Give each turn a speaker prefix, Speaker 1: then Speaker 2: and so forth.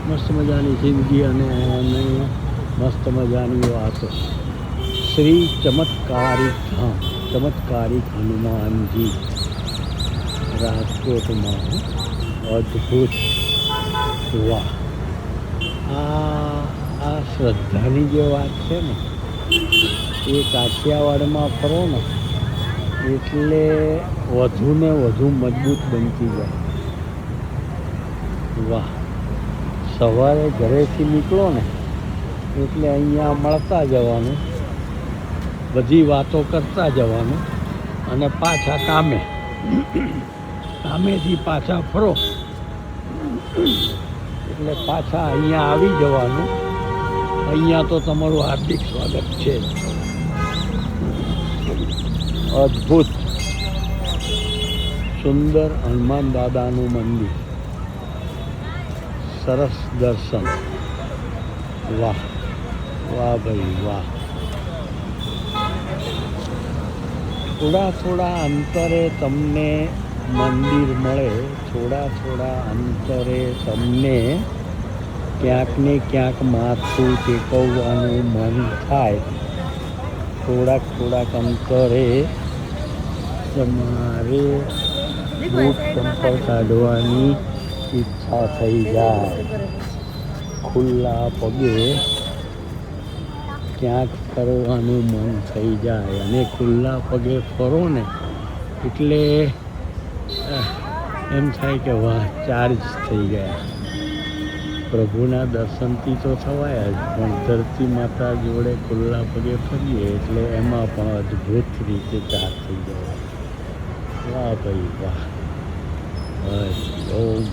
Speaker 1: મસ્ત મજાની જિંદગી અને મસ્ત મજાની વાતો. શ્રી ચમત્કારિક ધામ, ચમત્કારિક હનુમાનજી રાજકોટમાં. અદ્ભુત. વાહ! આ શ્રદ્ધાની જે વાત છે ને, એ કાઠિયાવાડમાં ફરો ને એટલે વધુ ને વધુ મજબૂત બનતી જાય. વાહ! સવારે ઘરેથી નીકળો ને એટલે અહીંયા મળતા જવાનું, બધી વાતો કરતા જવાનું અને પાછા કામેથી પાછા ફરો એટલે પાછા અહીંયા આવી જવાનું. અહીંયા તો તમારું હાર્દિક સ્વાગત છે. અદ્ભુત સુંદર હનુમાન દાદાનું મંદિર, સરસ દર્શન. વાહ વાહ ભાઈ વાહ! થોડા અંતરે તમને મંદિર મળે, થોડા અંતરે તમને ક્યાંક ને ક્યાંક માથું ટેકવવાનું મન થાય. થોડાક અંતરે તમારે બૂટ ચંપલ કાઢવાની ઈચ્છા થઈ જાય. ખુલ્લા પગે ક્યાંક ફરવાનું મન થઈ જાય અને ખુલ્લા પગે ફરો ને એટલે એમ થાય કે વાહ, ચાર્જ થઈ ગયા. પ્રભુના દર્શનથી તો થવાય જ, પણ ધરતી માતા જોડે ખુલ્લા પગે ફરીએ એટલે એમાં પણ અદ્ભુત રીતે ચાર્જ થઈ જાય. વાહ ભાઈ વાહ! બસ ઓમ